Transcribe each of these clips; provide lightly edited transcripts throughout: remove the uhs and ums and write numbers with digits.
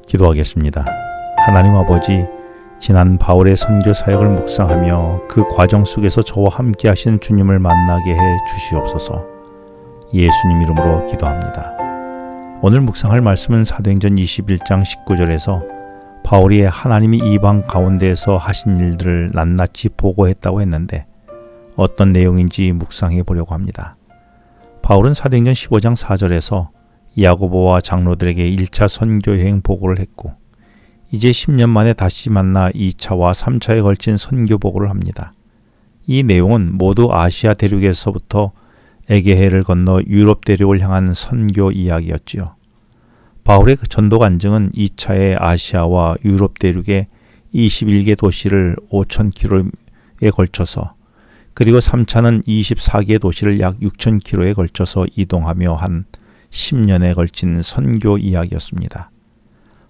기도하겠습니다. 하나님 아버지, 지난 바울의 선교 사역을 묵상하며 그 과정 속에서 저와 함께 하신 주님을 만나게 해 주시옵소서. 예수님 이름으로 기도합니다. 오늘 묵상할 말씀은 사도행전 21장 19절에서 바울이 하나님이 이방 가운데에서 하신 일들을 낱낱이 보고했다고 했는데 어떤 내용인지 묵상해 보려고 합니다. 바울은 사도행전 15장 4절에서 야고보와 장로들에게 1차 선교 여행 보고를 했고 이제 10년 만에 다시 만나 2차와 3차에 걸친 선교 보고를 합니다. 이 내용은 모두 아시아 대륙에서부터 에게해를 건너 유럽 대륙을 향한 선교 이야기였지요. 바울의 전도 간증은 2차의 아시아와 유럽 대륙의 21개 도시를 5,000km에 걸쳐서 그리고 3차는 24개 도시를 약 6,000km에 걸쳐서 이동하며 한 10년에 걸친 선교 이야기였습니다.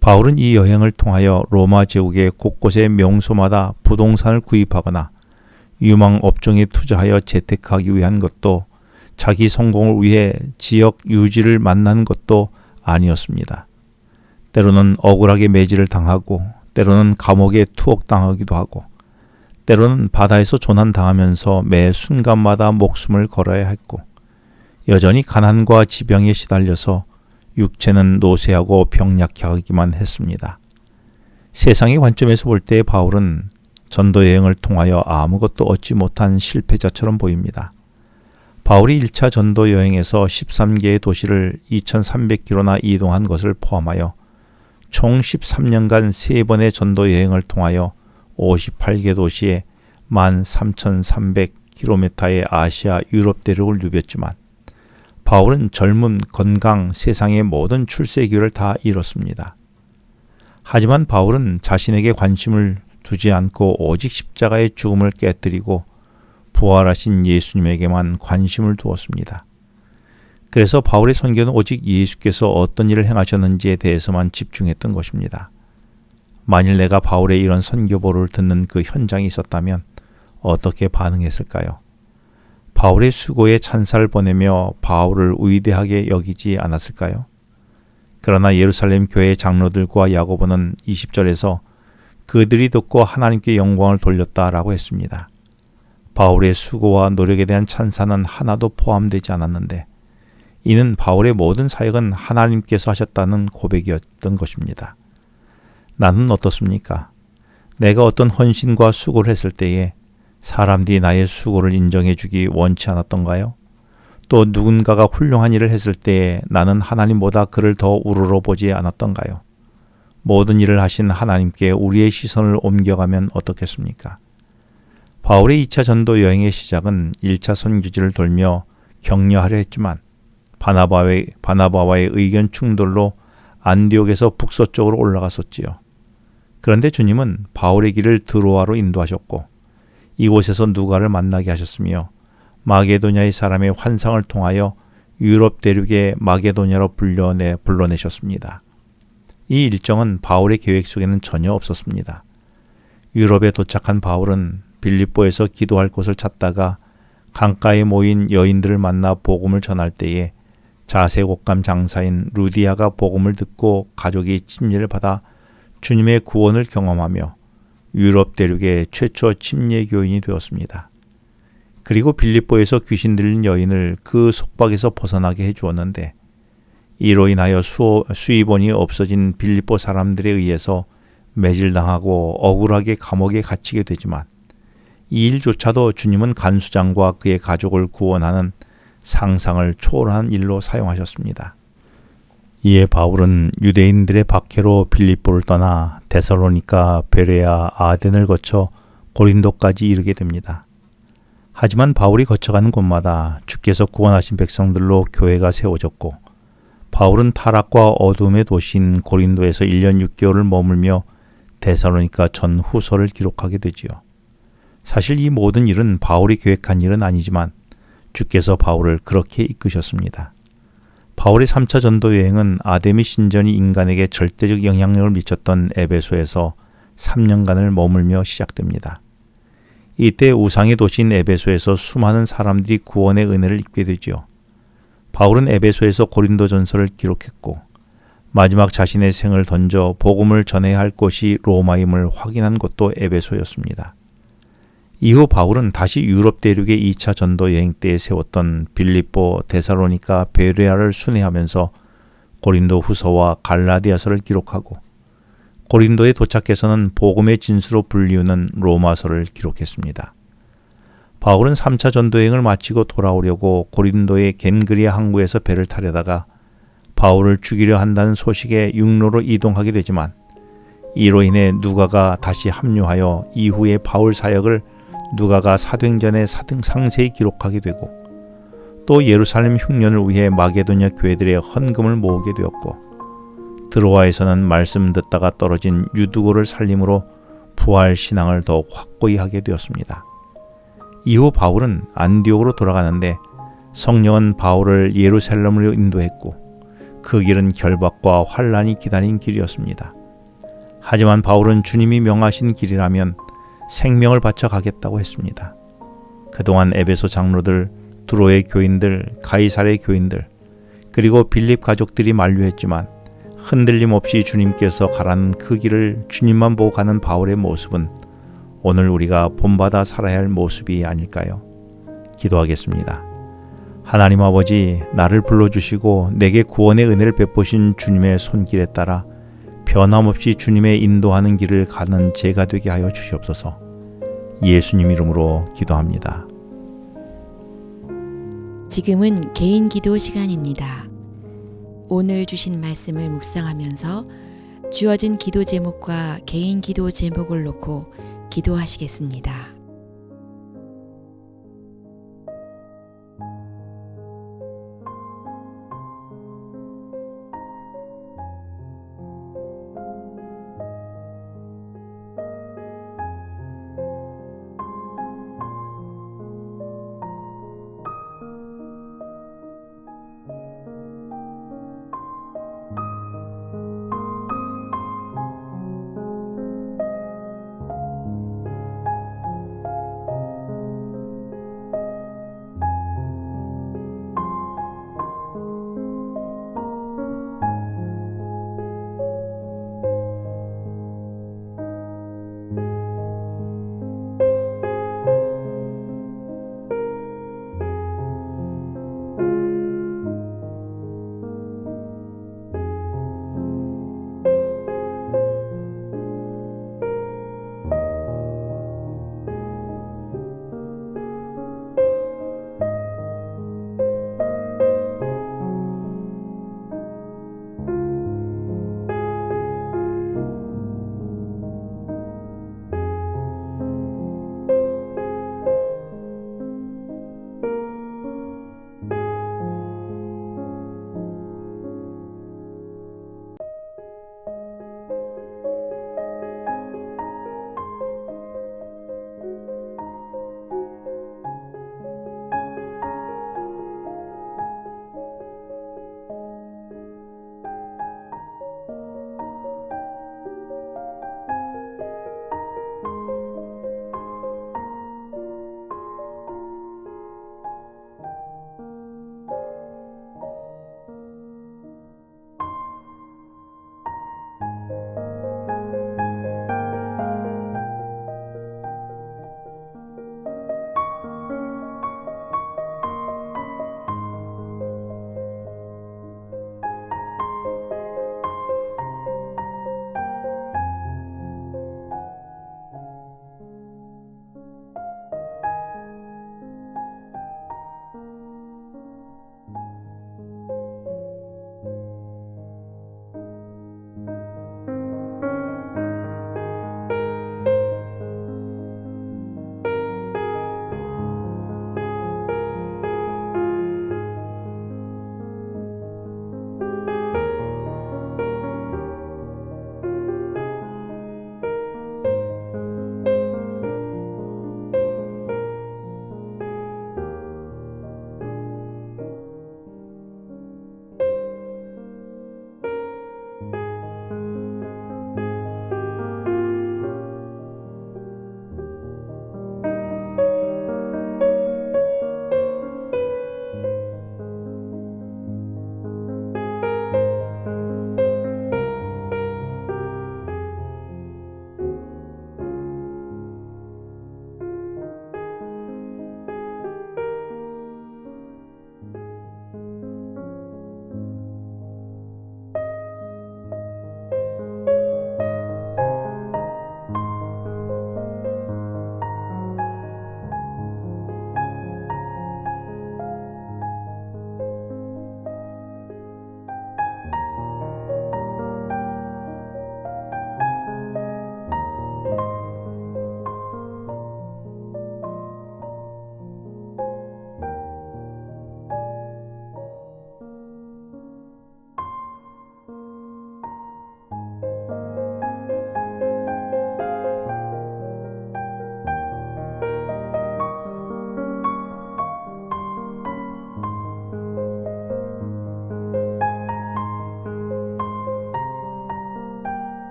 바울은 이 여행을 통하여 로마 제국의 곳곳의 명소마다 부동산을 구입하거나 유망 업종에 투자하여 재테크하기 위한 것도 자기 성공을 위해 지역 유지를 만난 것도 아니었습니다. 때로는 억울하게 매질을 당하고 때로는 감옥에 투옥당하기도 하고 때로는 바다에서 조난당하면서 매 순간마다 목숨을 걸어야 했고 여전히 가난과 지병에 시달려서 육체는 노쇠하고 병약하기만 했습니다. 세상의 관점에서 볼 때 바울은 전도 여행을 통하여 아무것도 얻지 못한 실패자처럼 보입니다. 바울이 1차 전도 여행에서 13개의 도시를 2,300km나 이동한 것을 포함하여 총 13년간 3번의 전도 여행을 통하여 58개 도시에 13,300km의 아시아 유럽 대륙을 누볐지만 바울은 젊음, 건강, 세상의 모든 출세기회를 다 잃었습니다. 하지만 바울은 자신에게 관심을 두지 않고 오직 십자가의 죽음을 깨뜨리고 부활하신 예수님에게만 관심을 두었습니다. 그래서 바울의 선교는 오직 예수께서 어떤 일을 행하셨는지에 대해서만 집중했던 것입니다. 만일 내가 바울의 이런 선교보를 듣는 그 현장이 있었다면 어떻게 반응했을까요? 바울의 수고에 찬사를 보내며 바울을 위대하게 여기지 않았을까요? 그러나 예루살렘 교회 장로들과 야고보는 20절에서 그들이 듣고 하나님께 영광을 돌렸다라고 했습니다. 바울의 수고와 노력에 대한 찬사는 하나도 포함되지 않았는데 이는 바울의 모든 사역은 하나님께서 하셨다는 고백이었던 것입니다. 나는 어떻습니까? 내가 어떤 헌신과 수고를 했을 때에 사람들이 나의 수고를 인정해 주기 원치 않았던가요? 또 누군가가 훌륭한 일을 했을 때에 나는 하나님보다 그를 더 우러러 보지 않았던가요? 모든 일을 하신 하나님께 우리의 시선을 옮겨가면 어떻겠습니까? 바울의 2차 전도 여행의 시작은 1차 선교지를 돌며 격려하려 했지만 바나바와의 의견 충돌로 안디옥에서 북서쪽으로 올라갔었지요. 그런데 주님은 바울의 길을 드로아로 인도하셨고 이곳에서 누가를 만나게 하셨으며 마게도냐의 사람의 환상을 통하여 유럽 대륙의 마게도냐로 불러내셨습니다. 이 일정은 바울의 계획 속에는 전혀 없었습니다. 유럽에 도착한 바울은 빌립보에서 기도할 곳을 찾다가 강가에 모인 여인들을 만나 복음을 전할 때에 자색옷감 장사인 루디아가 복음을 듣고 가족이 침례를 받아 주님의 구원을 경험하며 유럽 대륙의 최초 침례 교인이 되었습니다. 그리고 빌립보에서 귀신 들린 여인을 그 속박에서 벗어나게 해주었는데 이로 인하여 수입원이 없어진 빌립보 사람들에 의해서 매질당하고 억울하게 감옥에 갇히게 되지만 이 일조차도 주님은 간수장과 그의 가족을 구원하는 상상을 초월한 일로 사용하셨습니다. 이에 바울은 유대인들의 박해로 빌립보를 떠나 데살로니가, 베레아, 아덴을 거쳐 고린도까지 이르게 됩니다. 하지만 바울이 거쳐가는 곳마다 주께서 구원하신 백성들로 교회가 세워졌고 바울은 타락과 어둠의 도시인 고린도에서 1년 6개월을 머물며 데살로니가 전후서를 기록하게 되지요. 사실 이 모든 일은 바울이 계획한 일은 아니지만 주께서 바울을 그렇게 이끄셨습니다. 바울의 3차 전도 여행은 아데미 신전이 인간에게 절대적 영향력을 미쳤던 에베소에서 3년간을 머물며 시작됩니다. 이때 우상의 도시인 에베소에서 수많은 사람들이 구원의 은혜를 입게 되지요. 바울은 에베소에서 고린도전서를 기록했고 마지막 자신의 생을 던져 복음을 전해야 할 곳이 로마임을 확인한 곳도 에베소였습니다. 이후 바울은 다시 유럽 대륙의 2차 전도 여행 때에 세웠던 빌립보, 데살로니가, 베레아를 순회하면서 고린도 후서와 갈라디아서를 기록하고 고린도에 도착해서는 복음의 진수로 불리우는 로마서를 기록했습니다. 바울은 3차 전도 여행을 마치고 돌아오려고 고린도의 겐그리아 항구에서 배를 타려다가 바울을 죽이려 한다는 소식에 육로로 이동하게 되지만 이로 인해 누가가 다시 합류하여 이후의 바울 사역을 누가가 사도행전에 상세히 기록하게 되고 또 예루살렘 흉년을 위해 마게도냐 교회들의 헌금을 모으게 되었고 드로아에서는 말씀 듣다가 떨어진 유두고를 살림으로 부활 신앙을 더욱 확고히 하게 되었습니다. 이후 바울은 안디옥으로 돌아가는데 성령은 바울을 예루살렘으로 인도했고 그 길은 결박과 환란이 기다린 길이었습니다. 하지만 바울은 주님이 명하신 길이라면 생명을 바쳐 가겠다고 했습니다. 그동안 에베소 장로들, 두로의 교인들, 가이사의 교인들, 그리고 빌립 가족들이 만류했지만 흔들림 없이 주님께서 가라는 그 길을 주님만 보고 가는 바울의 모습은 오늘 우리가 본받아 살아야 할 모습이 아닐까요? 기도하겠습니다. 하나님 아버지, 나를 불러주시고 내게 구원의 은혜를 베푸신 주님의 손길에 따라 변함없이 주님의 인도하는 길을 가는 제가 되게 하여 주시옵소서. 예수님 이름으로 기도합니다. 지금은 개인 기도 시간입니다. 오늘 주신 말씀을 묵상하면서 주어진 기도 제목과 개인 기도 제목을 놓고 기도하시겠습니다.